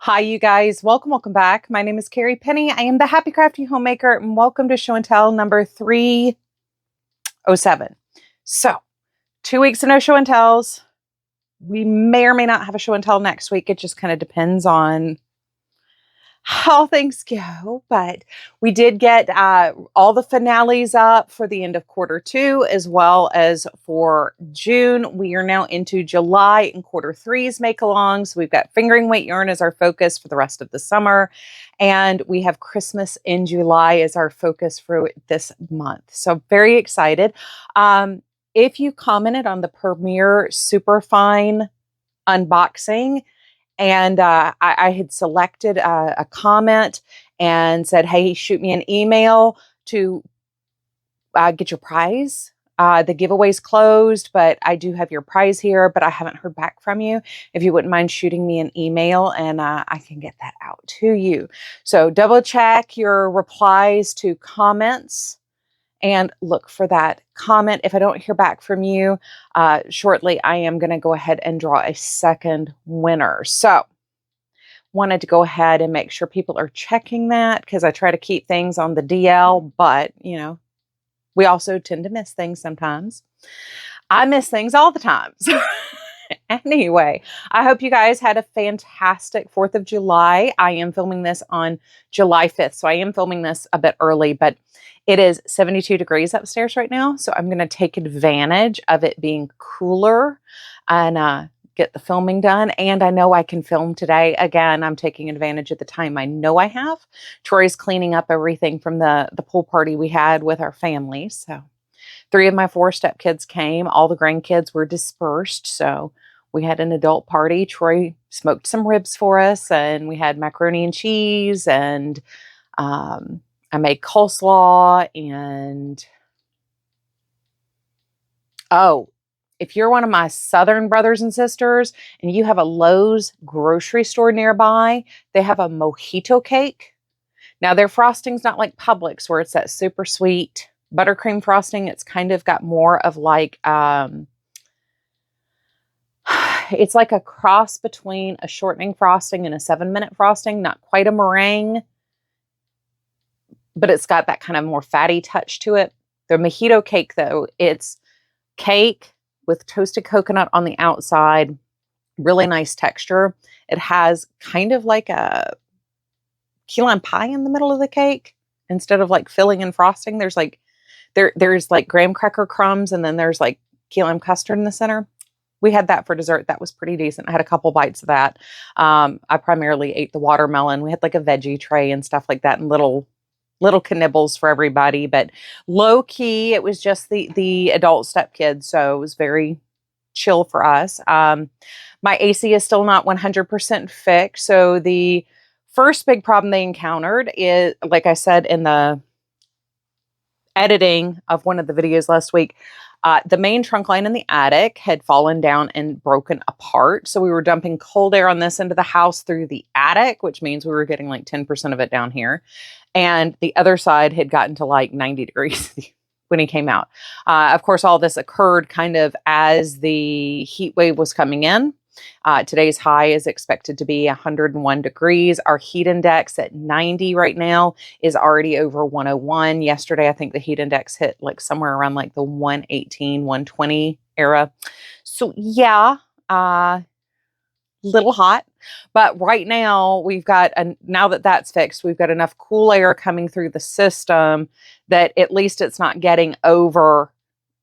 Hi, you guys. Welcome back. My name is Carrie Penny. I am the Happy Crafty Homemaker, and welcome to Show and Tell number 307. So, 2 weeks of no show and tells. We may or may not have a show and tell next week. It just kind of depends on how things go, but we did get all the finales up for the end of Q2 as well as for June. We are now into July and Q3's make-alongs. We've got fingering weight yarn as our focus for the rest of the summer, and we have Christmas in July as our focus for this month. So very excited. If you commented on the Premier Superfine unboxing, and I had selected a comment and said, hey, shoot me an email to get your prize. The giveaway's closed, but I do have your prize here, but I haven't heard back from you. If you wouldn't mind shooting me an email, and I can get that out to you. So double check your replies to comments and look for that comment. If I don't hear back from you shortly, I am going to go ahead and draw a second winner. So wanted to go ahead and make sure people are checking that, because I try to keep things on the DL, but we also tend to miss things sometimes. I miss things all the time. Anyway, I hope you guys had a fantastic 4th of July. I am filming this on July 5th, so I am filming this a bit early, but it is 72 degrees upstairs right now, so I'm going to take advantage of it being cooler and get the filming done. And I know I can film today. Again, I'm taking advantage of the time I know I have. Troy's cleaning up everything from the pool party we had with our family, so 3 of my 4 stepkids came. All the grandkids were dispersed, so we had an adult party. Troy smoked some ribs for us, and we had macaroni and cheese, and I made coleslaw. And oh, if you're one of my Southern brothers and sisters and you have a Lowe's grocery store nearby, they have a mojito cake. Now, their frosting's not like Publix, where it's that super sweet buttercream frosting. It's kind of got more of like, it's like a cross between a shortening frosting and a 7-minute frosting. Not quite a meringue, but it's got that kind of more fatty touch to it. The mojito cake, though, it's cake with toasted coconut on the outside, really nice texture. It has kind of like a key lime pie in the middle of the cake. Instead of like filling and frosting, there's like graham cracker crumbs, and then there's like key lime custard in the center. We had that for dessert. That was pretty decent. I had a couple bites of that. I primarily ate the watermelon. We had like a veggie tray and stuff like that, and little knibbles for everybody, but low key, it was just the adult stepkids. So it was very chill for us. My AC is still not 100% fixed. So the first big problem they encountered is, like I said in the editing of one of the videos last week, the main trunk line in the attic had fallen down and broken apart. So we were dumping cold air on this end of the house through the attic, which means we were getting like 10% of it down here. And the other side had gotten to like 90 degrees when he came out. Of course, all this occurred kind of as the heat wave was coming in. Today's high is expected to be 101 degrees. Our heat index at 90 right now is already over 101. Yesterday, I think the heat index hit like somewhere around like the 118, 120 era. So yeah, little hot. But right now we've got, now that that's fixed, we've got enough cool air coming through the system that at least it's not getting over,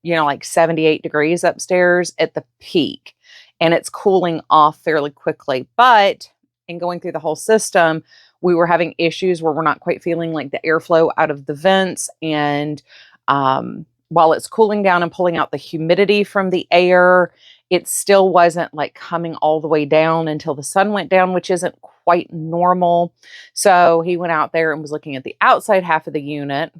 like 78 degrees upstairs at the peak. And it's cooling off fairly quickly. But in going through the whole system, we were having issues where we're not quite feeling like the airflow out of the vents. And while it's cooling down and pulling out the humidity from the air, it still wasn't like coming all the way down until the sun went down, which isn't quite normal. So he went out there and was looking at the outside half of the unit.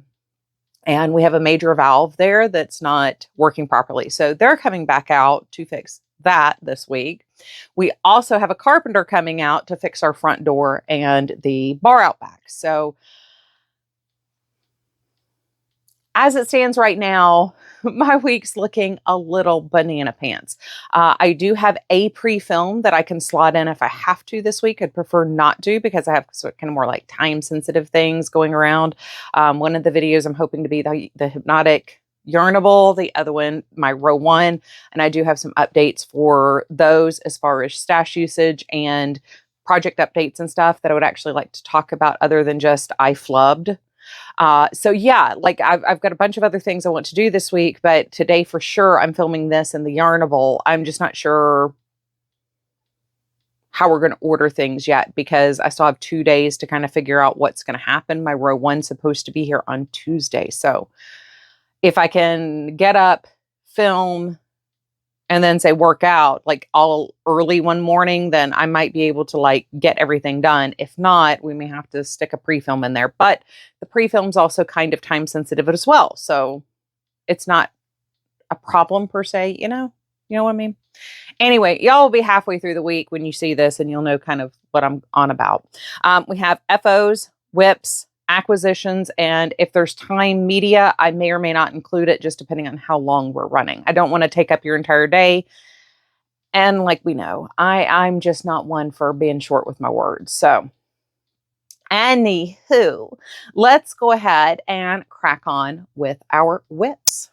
And we have a major valve there that's not working properly. So they're coming back out to fix that this week. We also have a carpenter coming out to fix our front door and the bar out back. So as it stands right now, my week's looking a little banana pants. I do have a pre-film that I can slot in if I have to this week. I'd prefer not to because I have kind of more like time sensitive things going around. One of the videos I'm hoping to be the hypnotic yarnable, the other one, my row one. And I do have some updates for those as far as stash usage and project updates and stuff that I would actually like to talk about other than just I flubbed. So yeah, like I've got a bunch of other things I want to do this week, but today for sure I'm filming this in the Yarnable. I'm just not sure how we're going to order things yet because I still have 2 days to kind of figure out what's going to happen. My row one's supposed to be here on Tuesday. So if I can get up, film, and then say work out like all early one morning, then I might be able to like get everything done. If not, we may have to stick a pre-film in there, but the pre-film's also kind of time sensitive as well. So it's not a problem per se, you know what I mean? Anyway, y'all will be halfway through the week when you see this and you'll know kind of what I'm on about. We have FOs, WIPs, acquisitions, and if there's time media, I may or may not include it just depending on how long we're running. I don't want to take up your entire day. And like we know, I'm just not one for being short with my words. So anywho, let's go ahead and crack on with our WIPs.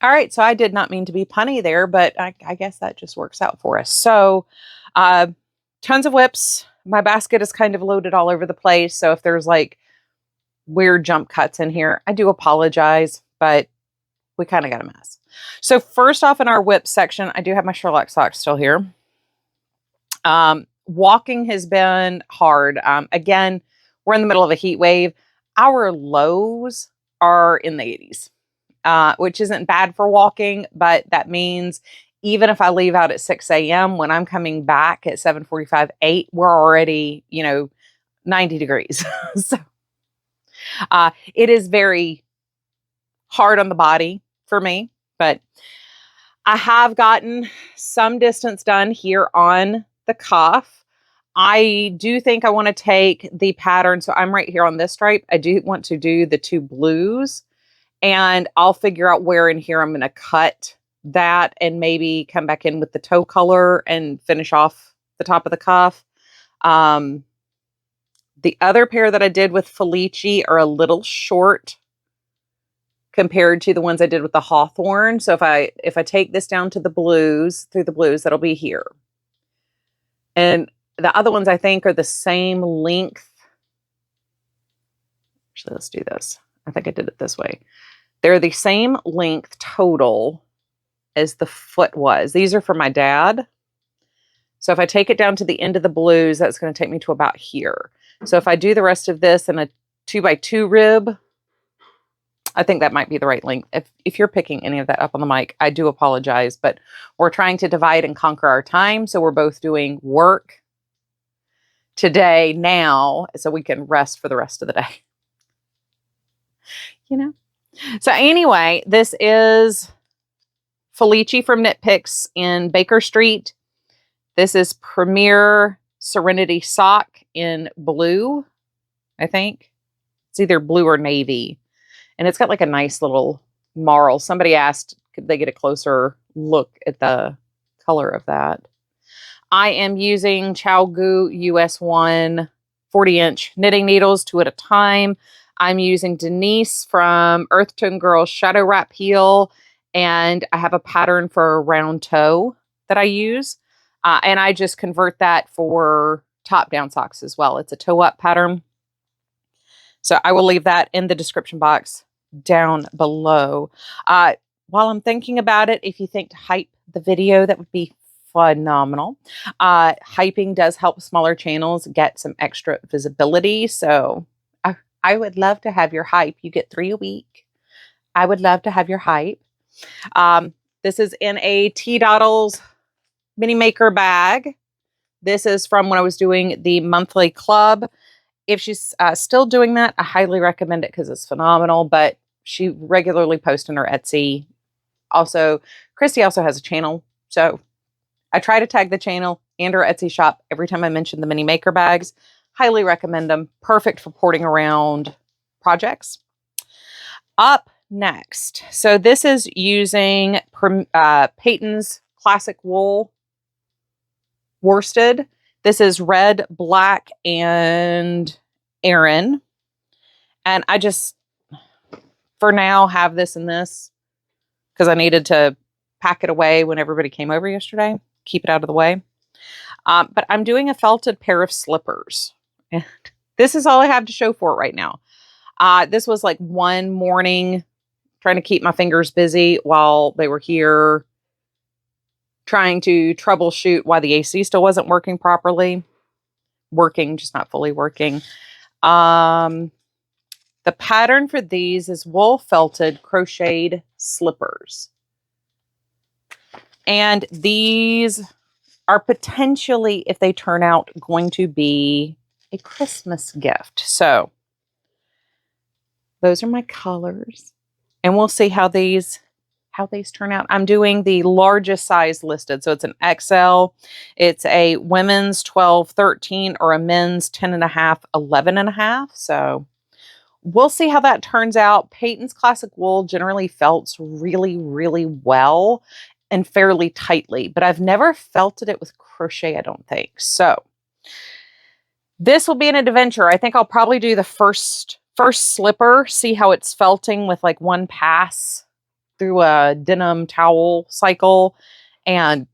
All right, so I did not mean to be punny there, but I guess that just works out for us. So tons of WIPs. My basket is kind of loaded all over the place. So if there's like weird jump cuts in here, I do apologize, but we kind of got a mess. So first off in our WIP section, I do have my Sherlock socks still here. Walking has been hard. Again, we're in the middle of a heat wave. Our lows are in the 80s. Which isn't bad for walking, but that means even if I leave out at 6 a.m., when I'm coming back at 7:45, 8, we're already, 90 degrees. So it is very hard on the body for me, but I have gotten some distance done here on the cuff. I do think I want to take the pattern. So I'm right here on this stripe. I do want to do the 2 blues. And I'll figure out where in here I'm going to cut that and maybe come back in with the toe color and finish off the top of the cuff. The other pair that I did with Felici are a little short compared to the ones I did with the Hawthorne. So if I take this down to the blues, through the blues, that'll be here. And the other ones I think are the same length. Actually, let's do this. I think I did it this way. They're the same length total as the foot was. These are for my dad. So if I take it down to the end of the blues, that's going to take me to about here. So if I do the rest of this in a 2x2 rib, I think that might be the right length. If you're picking any of that up on the mic, I do apologize, but we're trying to divide and conquer our time. So we're both doing work today now, so we can rest for the rest of the day. So anyway, this is Felici from Knit Picks in Baker Street. This is Premier Serenity Sock in blue, I think. It's either blue or navy. And it's got like a nice little marl. Somebody asked, could they get a closer look at the color of that? I am using ChowGoo US1 40-inch knitting needles, 2 at a time. I'm using Denise from Earth Tone Girls Shadow Wrap Heel, and I have a pattern for a round toe that I use. And I just convert that for top-down socks as well. It's a toe-up pattern. So I will leave that in the description box down below. While I'm thinking about it, if you think to hype the video, that would be phenomenal. Hyping does help smaller channels get some extra visibility. So I would love to have your hype. You get 3 a week. I would love to have your hype. This is in a T-Doddles mini maker bag. This is from when I was doing the monthly club. If she's still doing that, I highly recommend it because it's phenomenal. But she regularly posts on her Etsy. Also, Christy also has a channel. So I try to tag the channel and her Etsy shop every time I mention the mini maker bags. Highly recommend them. Perfect for porting around projects. Up next. So this is using Peyton's Classic Wool worsted. This is red, black, and Aran. And I just, for now, have this and this because I needed to pack it away when everybody came over yesterday. Keep it out of the way. But I'm doing a felted pair of slippers. And this is all I have to show for it right now. This was like one morning trying to keep my fingers busy while they were here trying to troubleshoot why the AC still wasn't working properly. Working, just not fully working. The pattern for these is wool felted crocheted slippers. And these are potentially, if they turn out, going to be a Christmas gift. So those are my colors. And we'll see how these turn out. I'm doing the largest size listed. So it's an XL. It's a women's 12, 13, or a men's 10.5, 11.5. So we'll see how that turns out. Peyton's Classic Wool generally felts really, really well and fairly tightly, but I've never felted it with crochet, I don't think. So this will be an adventure. I think I'll probably do the first slipper, see how it's felting with like one pass through a denim towel cycle. And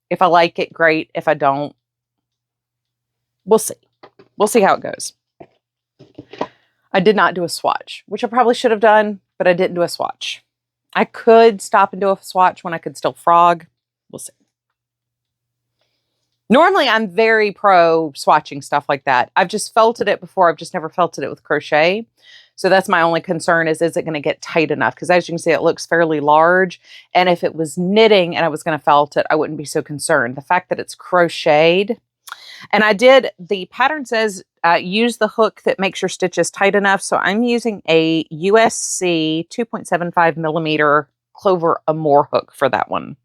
if I like it, great. If I don't, we'll see. We'll see how it goes. I did not do a swatch, which I probably should have done, but I didn't do a swatch. I could stop and do a swatch when I could still frog. We'll see. Normally, I'm very pro swatching stuff like that. I've just felted it before. I've just never felted it with crochet. So that's my only concern is it going to get tight enough? Because as you can see, it looks fairly large. And if it was knitting and I was going to felt it, I wouldn't be so concerned. The fact that it's crocheted. And the pattern says, use the hook that makes your stitches tight enough. So I'm using a USC 2.75 millimeter Clover Amour hook for that one.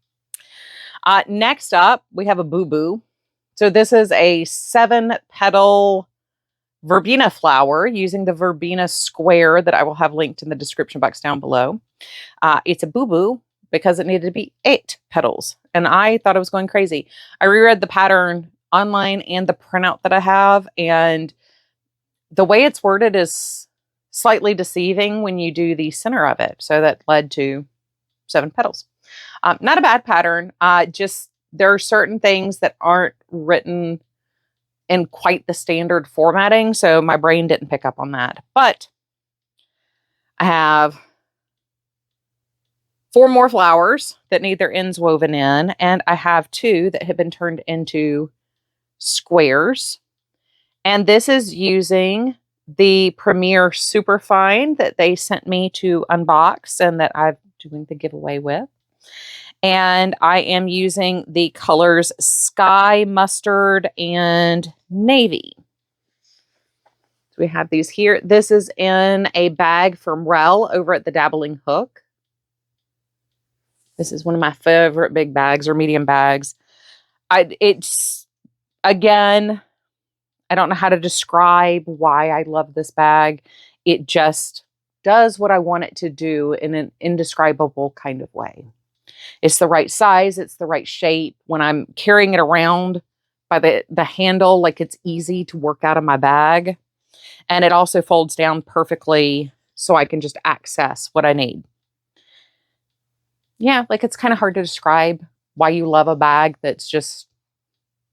Next up, we have a boo-boo. So this is a 7-petal verbena flower using the verbena square that I will have linked in the description box down below. It's a boo-boo because it needed to be 8 petals. And I thought I was going crazy. I reread the pattern online and the printout that I have, and the way it's worded is slightly deceiving when you do the center of it. So that led to 7 petals. Not a bad pattern. Just there are certain things that aren't written in quite the standard formatting. So my brain didn't pick up on that. But I have 4 more flowers that need their ends woven in. And I have 2 that have been turned into squares. And this is using the Premier Superfine that they sent me to unbox and that I'm doing the giveaway with. And I am using the colors Sky, Mustard, and Navy. So we have these here. This is in a bag from Rel over at the Dabbling Hook. This is one of my favorite big bags or medium bags. Again, I don't know how to describe why I love this bag. It just does what I want it to do in an indescribable kind of way. It's the right size. It's the right shape. When I'm carrying it around by the handle, like it's easy to work out of my bag. And it also folds down perfectly so I can just access what I need. Yeah, like it's kind of hard to describe why you love a bag that's just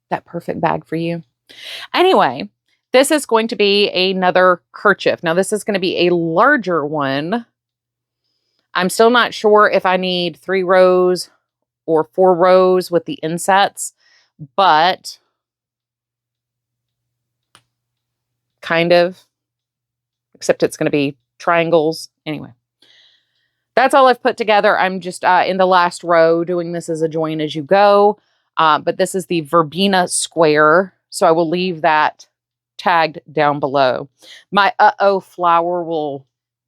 that perfect bag for you. Anyway, this is going to be another kerchief. Now, this is going to be a larger one. I'm still not sure if I need 3 rows or 4 rows with the insets, but kind of, except it's going to be triangles. Anyway, that's all I've put together. I'm just in the last row doing this as a join as you go. But this is the verbena square. So I will leave that tagged down below. My flower will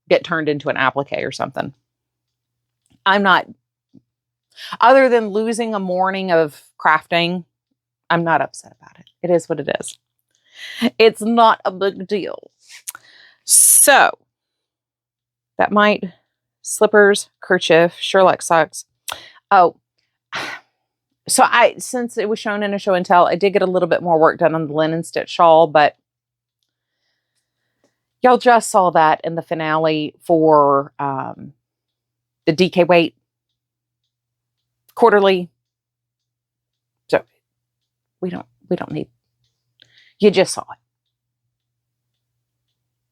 get turned into an applique or something. I'm not, other than losing a morning of crafting, I'm not upset about it. It is what it is. It's not a big deal. So that might slippers, kerchief, Sherlock socks. Oh, so since it was shown in a show and tell, I did get a little bit more work done on the linen stitch shawl, but y'all just saw that in the finale for the DK Weight quarterly. So we don't need, you just saw it.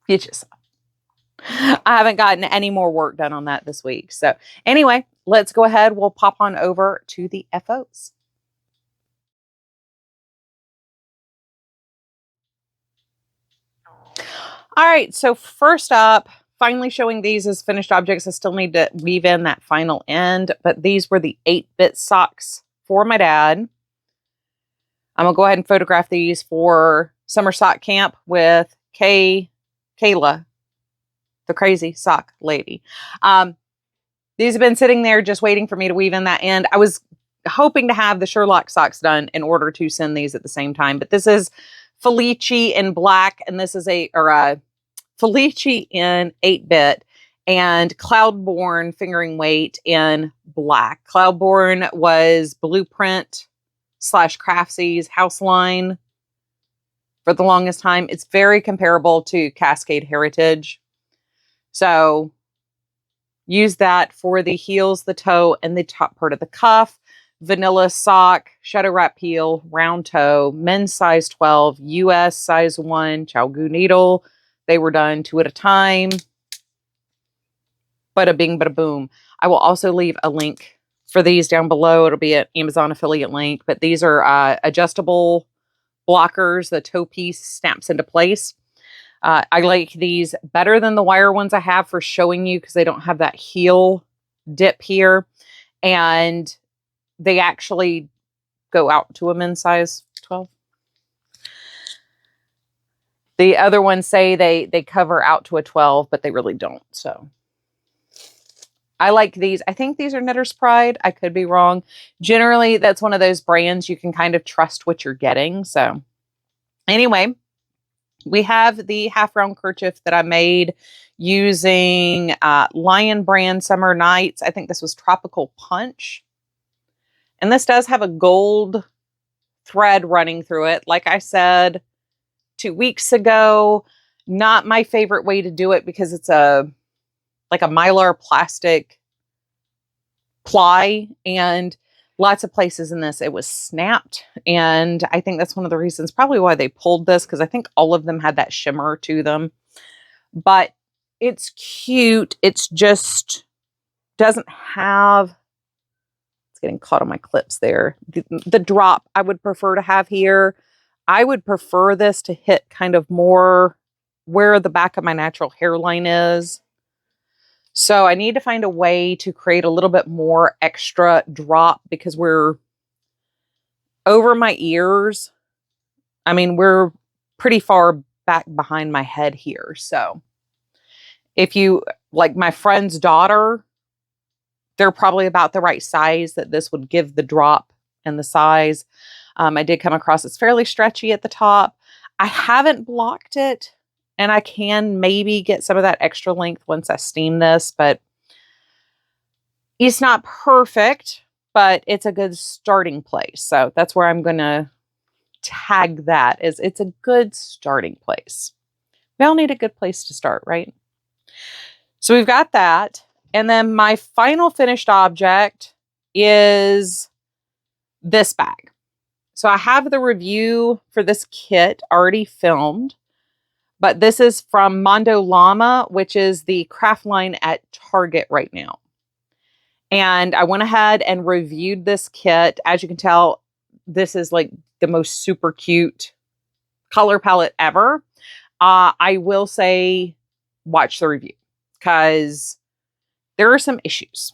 You just saw it. I haven't gotten any more work done on that this week. So anyway, let's go ahead. We'll pop on over to the FOs. All right. So first up, finally showing these as finished objects. I still need to weave in that final end, but these were the 8-bit socks for my dad. I'm gonna go ahead and photograph these for summer sock camp with Kayla, the crazy sock lady. These have been sitting there just waiting for me to weave in that end. I was hoping to have the Sherlock socks done in order to send these at the same time, but this is Felici in black, and this is Felici in 8-bit, and Cloudborn fingering weight in black. Cloudborn was Blueprint / Craftsy's house line for the longest time. It's very comparable to Cascade Heritage. So use that for the heels, the toe, and the top part of the cuff. Vanilla sock, shadow wrap heel, round toe, men's size 12, US size 1, Chalgu needle. They were done 2 at a time. Bada bing, bada boom. I will also leave a link for these down below. It'll be an Amazon affiliate link, but these are adjustable blockers. The toe piece snaps into place. I like these better than the wire ones I have for showing you because they don't have that heel dip here. And they actually go out to a men's size 12. The other ones say they cover out to a 12, but they really don't. So I like these. I think these are Knitter's Pride. I could be wrong. Generally, that's one of those brands you can kind of trust what you're getting. So anyway, we have the half round kerchief that I made using Lion brand Summer Nights. I think this was Tropical Punch. And this does have a gold thread running through it. Like I said 2 weeks ago, not my favorite way to do it because it's like a mylar plastic ply, and lots of places in this it was snapped. And I think that's one of the reasons probably why they pulled this, because I think all of them had that shimmer to them. But it's cute. It's just doesn't have, it's getting caught on my clips there, the drop I would prefer to have here. I would prefer this to hit kind of more where the back of my natural hairline is. So I need to find a way to create a little bit more extra drop because we're over my ears. I mean, we're pretty far back behind my head here. So if you, like my friend's daughter, they're probably about the right size that this would give the drop and the size. I did come across it's fairly stretchy at the top. I haven't blocked it, and I can maybe get some of that extra length once I steam this, but it's not perfect, but it's a good starting place. So that's where I'm going to tag that, is it's a good starting place. We all need a good place to start, right? So we've got that. And then my final finished object is this bag. So I have the review for this kit already filmed, but this is from Mondo Llama, which is the craft line at Target right now. And I went ahead and reviewed this kit. As you can tell, this is like the most super cute color palette ever. I will say, watch the review because there are some issues.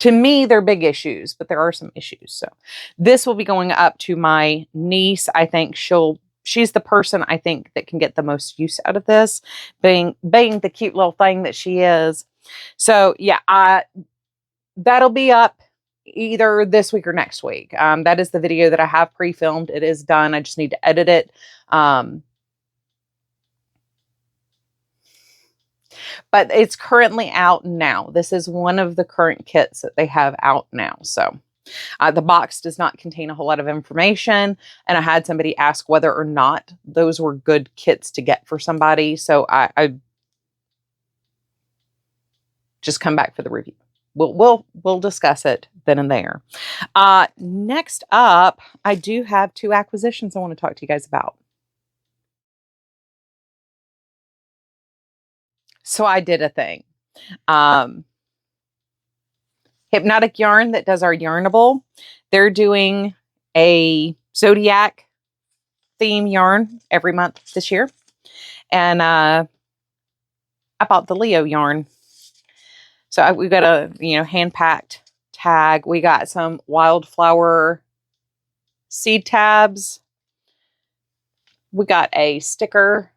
To me, they're big issues, but there are some issues. So this will be going up to my niece. I think she's the person I think that can get the most use out of this, being the cute little thing that she is. So yeah, that'll be up either this week or next week. That is the video that I have pre-filmed. It is done. I just need to edit it. But it's currently out now. This is one of the current kits that they have out now. So the box does not contain a whole lot of information. And I had somebody ask whether or not those were good kits to get for somebody. So I just come back for the review. We'll discuss it then and there. Next up, I do have 2 acquisitions I want to talk to you guys about. So I did a thing. Hypnotic Yarn that does our Yarnable. They're doing a zodiac theme yarn every month this year. And I bought the Leo yarn. So we've got a, hand-packed tag. We got some wildflower seed tabs. We got a sticker.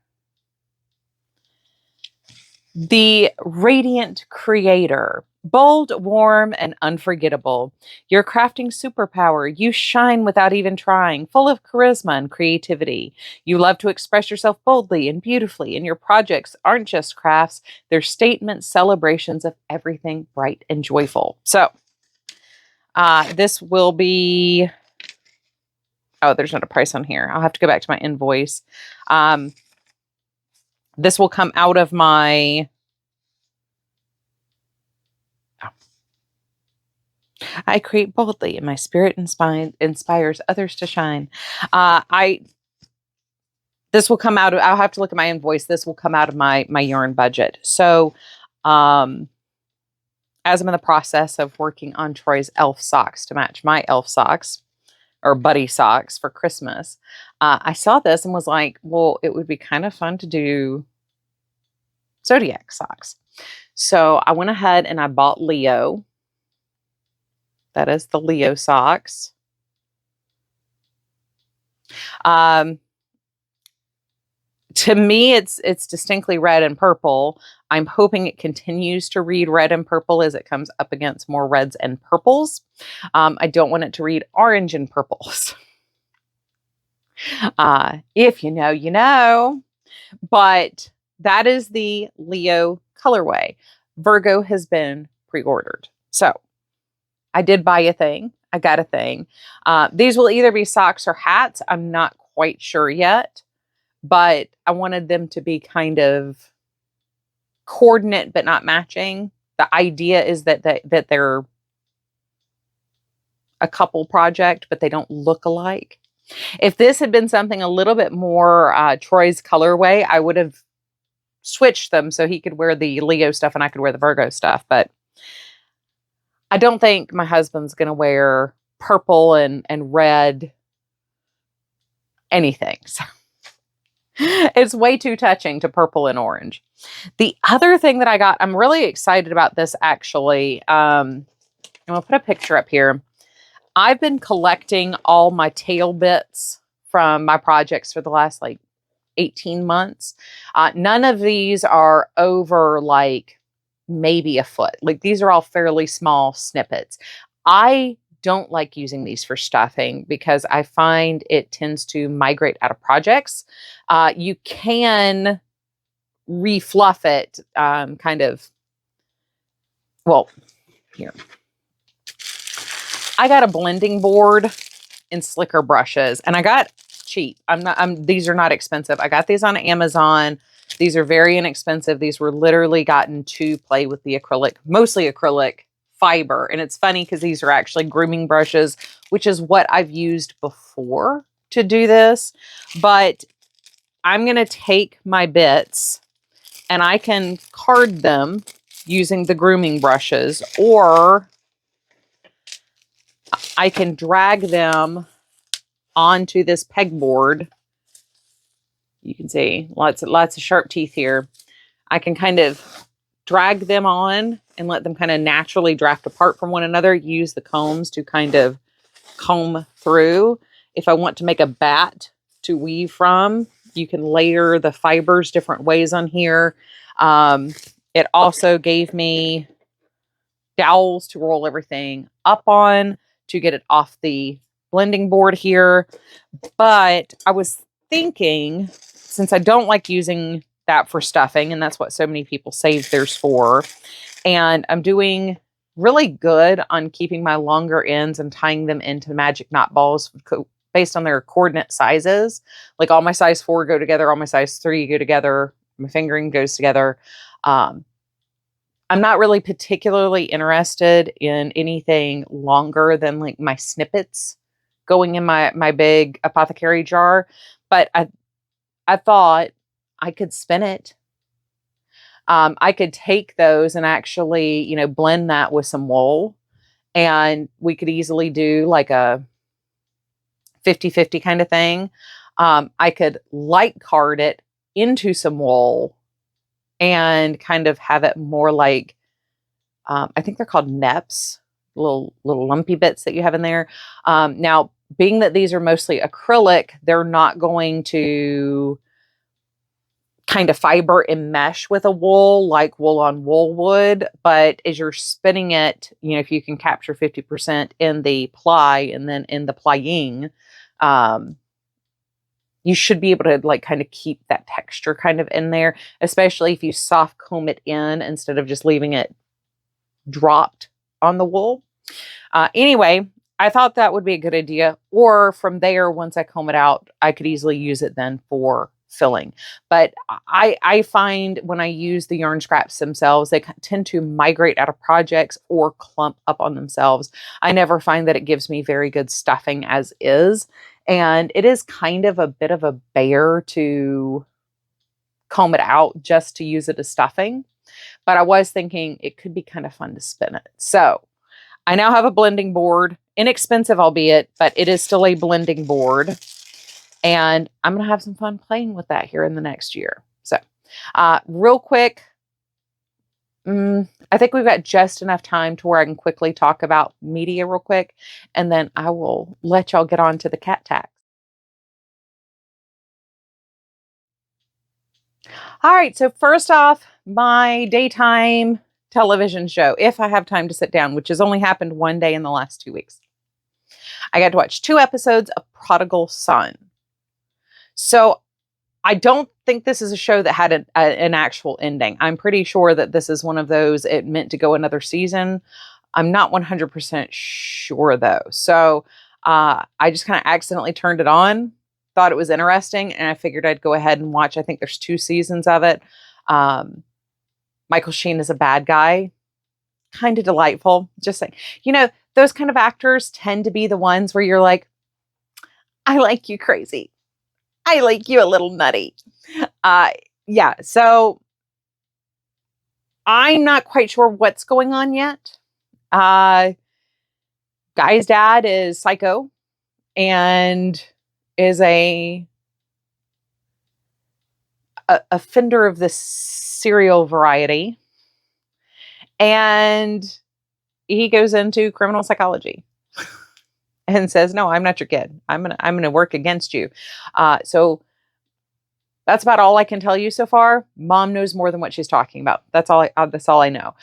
The Radiant Creator. Bold, warm, and unforgettable. Your crafting superpower. You shine without even trying, full of charisma and creativity. You love to express yourself boldly and beautifully, and your projects aren't just crafts, they're statements, celebrations of everything bright and joyful. So, this will be... Oh, there's not a price on here. I'll have to go back to my invoice. This will come out of my... I create boldly, and my spirit inspires others to shine. This will come out of, I'll have to look at my invoice. This will come out of my yarn budget. So, as I'm in the process of working on Troy's elf socks to match my elf socks or buddy socks for Christmas, I saw this and was like, well, it would be kind of fun to do zodiac socks. So I went ahead and I bought Leo. That is the Leo socks. To me, it's distinctly red and purple. I'm hoping it continues to read red and purple as it comes up against more reds and purples. I don't want it to read orange and purples. If you know, you know. But that is the Leo colorway. Virgo has been pre-ordered. So I did buy a thing. I got a thing. These will either be socks or hats. I'm not quite sure yet, but I wanted them to be kind of coordinate but not matching. The idea is that they're a couple project, but they don't look alike. If this had been something a little bit more Troy's colorway, I would have switched them so he could wear the Leo stuff and I could wear the Virgo stuff, but I don't think my husband's going to wear purple and red anything. So it's way too touching to purple and orange. The other thing that I got, I'm really excited about this actually. I'm going to put a picture up here. I've been collecting all my tail bits from my projects for the last 18 months. None of these are over maybe a foot. These are all fairly small snippets. I don't like using these for stuffing because I find it tends to migrate out of projects. You can refluff it here. I got a blending board and slicker brushes, and I got cheap. These are not expensive. I got these on Amazon. These are very inexpensive. These were literally gotten to play with the acrylic, mostly acrylic fiber. And it's funny because these are actually grooming brushes, which is what I've used before to do this. But I'm going to take my bits and I can card them using the grooming brushes, or I can drag them onto this pegboard. You can see lots of sharp teeth here. I can kind of drag them on and let them kind of naturally draft apart from one another. Use the combs to kind of comb through. If I want to make a bat to weave from, you can layer the fibers different ways on here. It also gave me dowels to roll everything up on to get it off the blending board here. But I was thinking, since I don't like using that for stuffing, and that's what so many people save theirs for, and I'm doing really good on keeping my longer ends and tying them into magic knot balls based on their coordinate sizes. Like all my size 4 go together, all my size 3 go together, my fingering goes together. I'm not really particularly interested in anything longer than like my snippets going in my big apothecary jar, but I thought I could spin it. I could take those and actually, you know, blend that with some wool, and we could easily do like a 50-50 kind of thing. I could light card it into some wool and kind of have it more like, I think they're called neps, little lumpy bits that you have in there. Now, being that these are mostly acrylic, they're not going to kind of fiber and mesh with a wool like wool on wool would. But as you're spinning it, you know, if you can capture 50% in the ply and then in the plying, you should be able to like kind of keep that texture kind of in there, especially if you soft comb it in instead of just leaving it dropped on the wool. Anyway, I thought that would be a good idea. Or from there, once I comb it out, I could easily use it then for filling. But I find when I use the yarn scraps themselves, they tend to migrate out of projects or clump up on themselves. I never find that it gives me very good stuffing as is. And it is kind of a bit of a bear to comb it out just to use it as stuffing. But I was thinking it could be kind of fun to spin it. So I now have a blending board, inexpensive albeit, but it is still a blending board. And I'm going to have some fun playing with that here in the next year. So real quick, I think we've got just enough time to where I can quickly talk about media real quick. And then I will let y'all get on to the cat tax. All right. So first off, my daytime television show, if I have time to sit down, which has only happened one day in the last 2 weeks. I got to watch 2 episodes of Prodigal Son. So I don't think this is a show that had an actual ending. I'm pretty sure that this is one of those, it meant to go another season. I'm not 100% sure though. So I just kind of accidentally turned it on, thought it was interesting, and I figured I'd go ahead and watch. I think there's 2 seasons of it. Michael Sheen is a bad guy. Kind of delightful. Just saying, you know, those kind of actors tend to be the ones where you're like, I like you crazy. I like you a little nutty. Yeah, so I'm not quite sure what's going on yet. Guy's dad is psycho and is a offender of the serial variety. And he goes into criminal psychology and says, no, I'm not your kid. I'm gonna work against you. So that's about all I can tell you so far. Mom knows more than what she's talking about. That's all I know.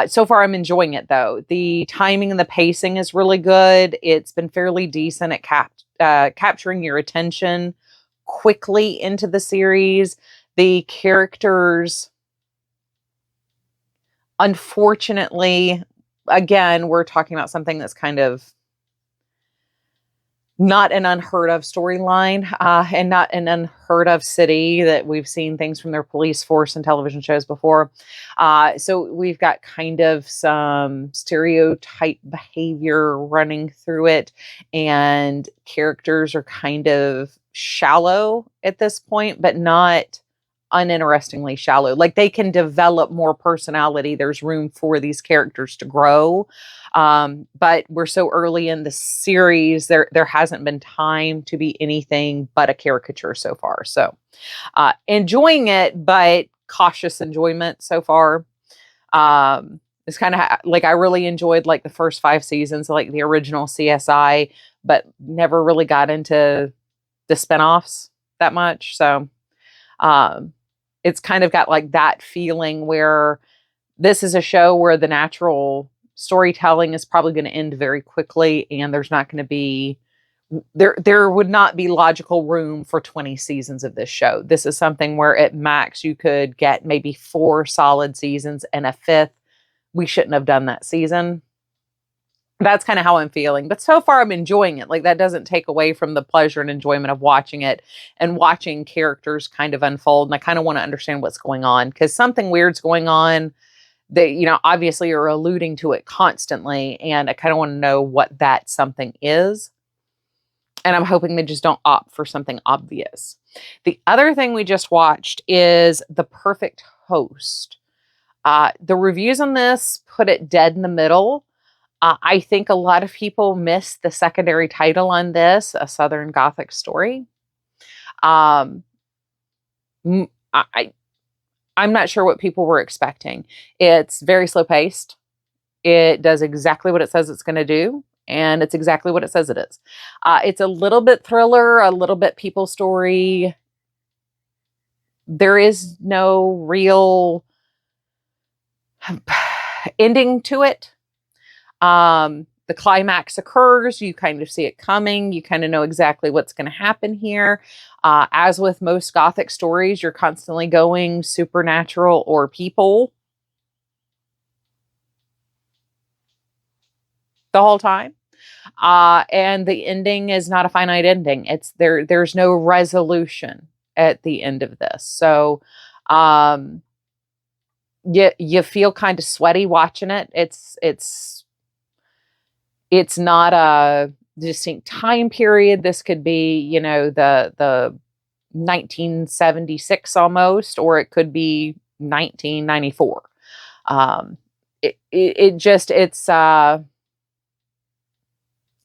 So far, I'm enjoying it though. The timing and the pacing is really good. It's been fairly decent at capturing your attention quickly into the series. The characters, unfortunately, again, we're talking about something that's kind of not an unheard of storyline, and not an unheard of city that we've seen things from their police force and television shows before. So we've got kind of some stereotype behavior running through it, and characters are kind of shallow at this point, but not uninterestingly shallow. Like they can develop more personality. There's room for these characters to grow. But we're so early in the series, there hasn't been time to be anything but a caricature so far. So enjoying it, but cautious enjoyment so far. It's kind of like I really enjoyed like the first 5 seasons, like the original CSI, but never really got into the spinoffs that much. So it's kind of got like that feeling where this is a show where the natural storytelling is probably going to end very quickly, and there's not going to be there would not be logical room for 20 seasons of this show. This is something where at max you could get maybe 4 solid seasons, and a 5th, we shouldn't have done that season. That's kind of how I'm feeling. But so far I'm enjoying it. Like, that doesn't take away from the pleasure and enjoyment of watching it and watching characters kind of unfold. And I kind of want to understand what's going on, because something weird's going on. They, obviously are alluding to it constantly. And I kind of want to know what that something is. And I'm hoping they just don't opt for something obvious. The other thing we just watched is The Perfect Host. The reviews on this put it dead in the middle. I think a lot of people missed the secondary title on this, A Southern Gothic Story. I'm not sure what people were expecting. It's very slow paced. It does exactly what it says it's going to do. And it's exactly what it says it is. It's a little bit thriller, a little bit people story. There is no real ending to it. The climax occurs. You kind of see it coming. You kind of know exactly what's going to happen here. As with most Gothic stories, you're constantly going supernatural or people the whole time. And the ending is not a finite ending. It's there's no resolution at the end of this. So, you feel kind of sweaty watching it. It's not a distinct time period. This could be, the 1976 almost, or it could be 1994.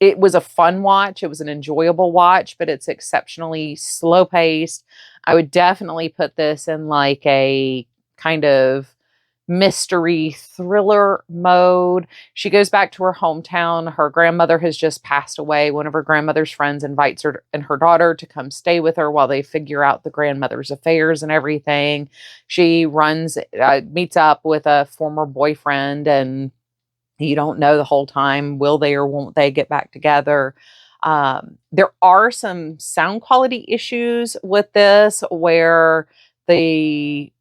It was a fun watch. It was an enjoyable watch, but it's exceptionally slow paced. I would definitely put this in like a kind of mystery thriller mode. She goes back to her hometown. Her grandmother has just passed away. One of her grandmother's friends invites her and her daughter to come stay with her while they figure out the grandmother's affairs and everything. She meets up with a former boyfriend, and you don't know the whole time, will they or won't they get back together? There are some sound quality issues with this where the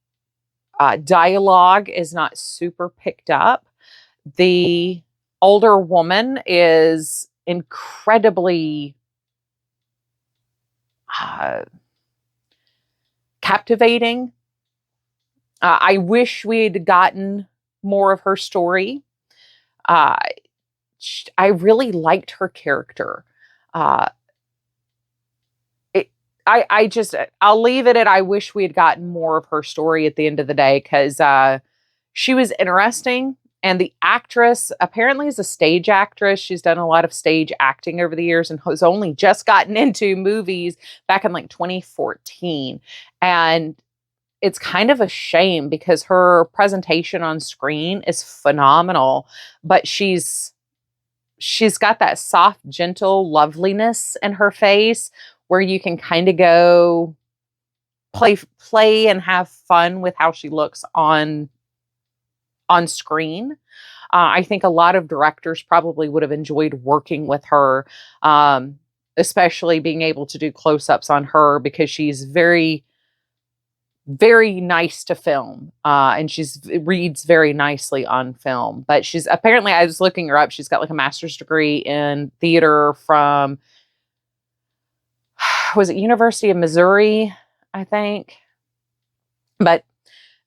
dialogue is not super picked up. The older woman is incredibly captivating. I wish we had gotten more of her story. I really liked her character. I'll leave it at, I wish we had gotten more of her story at the end of the day, because she was interesting. And the actress apparently is a stage actress. She's done a lot of stage acting over the years and has only just gotten into movies back in like 2014. And it's kind of a shame, because her presentation on screen is phenomenal, but she's got that soft, gentle loveliness in her face where you can kind of go play and have fun with how she looks on screen. I think a lot of directors probably would have enjoyed working with her, especially being able to do close-ups on her, because she's very, very nice to film, and reads very nicely on film. But she's apparently, I was looking her up, she's got like a master's degree in theater from, was it University of Missouri, I think. But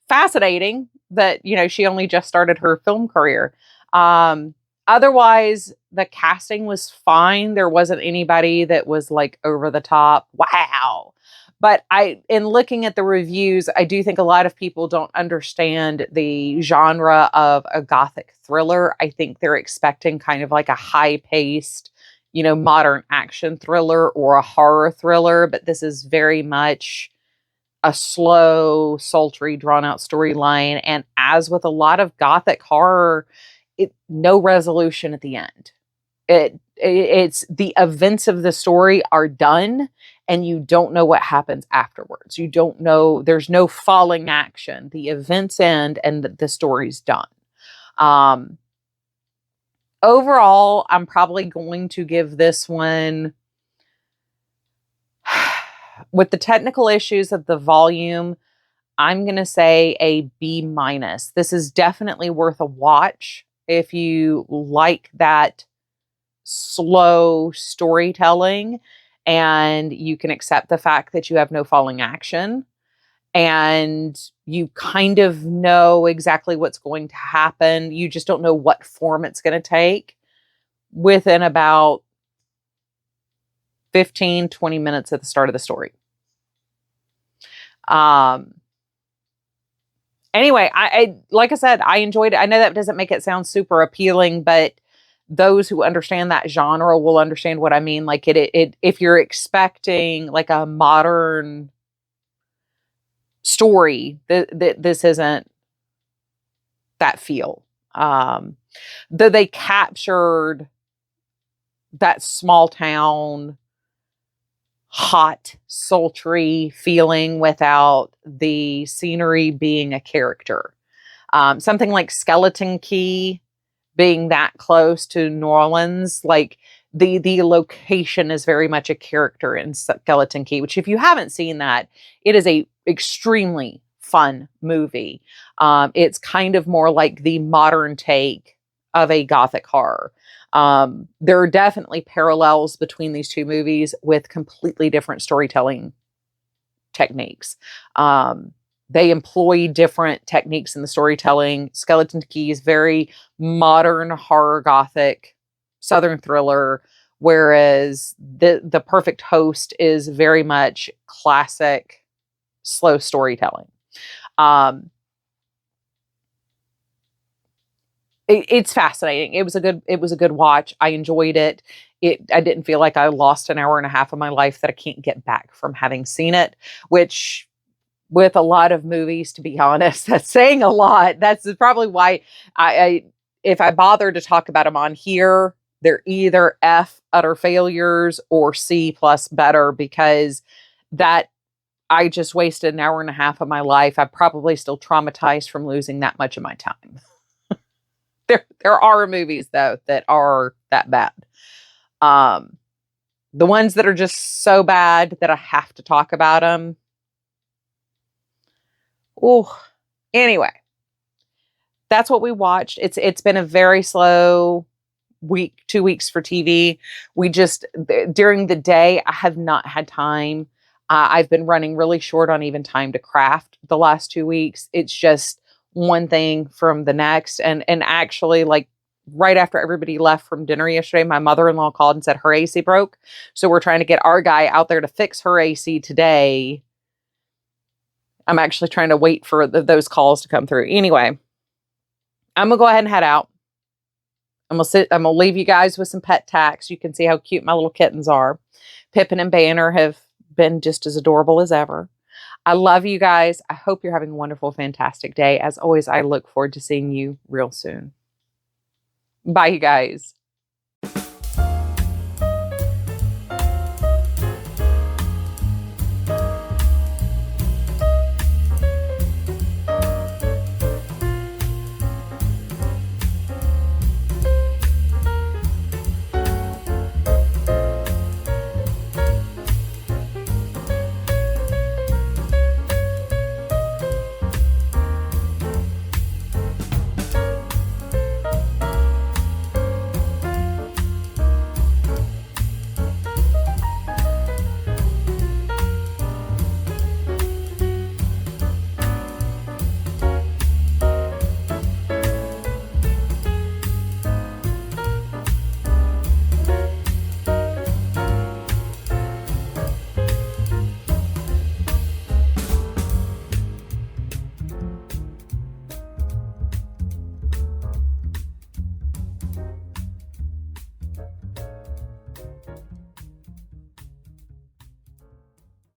fascinating that, she only just started her film career. Otherwise, the casting was fine. There wasn't anybody that was like over the top. Wow. But in looking at the reviews, I do think a lot of people don't understand the genre of a Gothic thriller. I think they're expecting kind of like a high-paced, modern action thriller or a horror thriller. But this is very much a slow, sultry, drawn-out storyline. And as with a lot of Gothic horror, no resolution at the end. It's the events of the story are done, and you don't know what happens afterwards. You don't know, there's no falling action. The events end and the story's done. overall, I'm probably going to give this one, with the technical issues of the volume, I'm going to say a B minus. This is definitely worth a watch if you like that slow storytelling and you can accept the fact that you have no falling action and you kind of know exactly what's going to happen. You just don't know what form it's going to take within about 15, 20 minutes at the start of the story. Anyway, I like I said, I enjoyed it. I know that doesn't make it sound super appealing, but those who understand that genre will understand what I mean. Like it if you're expecting like a modern story, this isn't that feel. Though they captured that small town, hot, sultry feeling without the scenery being a character. Something like Skeleton Key being that close to New Orleans, like the location is very much a character in Skeleton Key, which if you haven't seen that, it is a extremely fun movie. It's kind of more like the modern take of a gothic horror. There are definitely parallels between these two movies with completely different storytelling techniques. They employ different techniques in the storytelling. Skeleton Key is very modern horror gothic southern thriller, whereas the Perfect Host is very much classic slow storytelling. It's fascinating. It was a good watch. I enjoyed it. I didn't feel like I lost an hour and a half of my life that I can't get back from having seen it, which with a lot of movies, to be honest, that's saying a lot. That's probably why if I bother to talk about them on here, they're either F, utter failures, or C plus better, because that I just wasted an hour and a half of my life. I'm probably still traumatized from losing that much of my time. There are movies though that are that bad. The ones that are just so bad that I have to talk about them. Oh, anyway, that's what we watched. It's been a very slow week, 2 weeks for TV. We just during the day, I have not had time. I've been running really short on even time to craft the last 2 weeks. It's just one thing from the next, and actually, like right after everybody left from dinner yesterday, my mother-in-law called and said her AC broke. So we're trying to get our guy out there to fix her AC today. I'm actually trying to wait for those calls to come through. Anyway, I'm gonna go ahead and head out. I'm gonna leave you guys with some pet tags. You can see how cute my little kittens are. Pippin and Banner have been just as adorable as ever. I love you guys. I hope you're having a wonderful, fantastic day. As always, I look forward to seeing you real soon. Bye, you guys.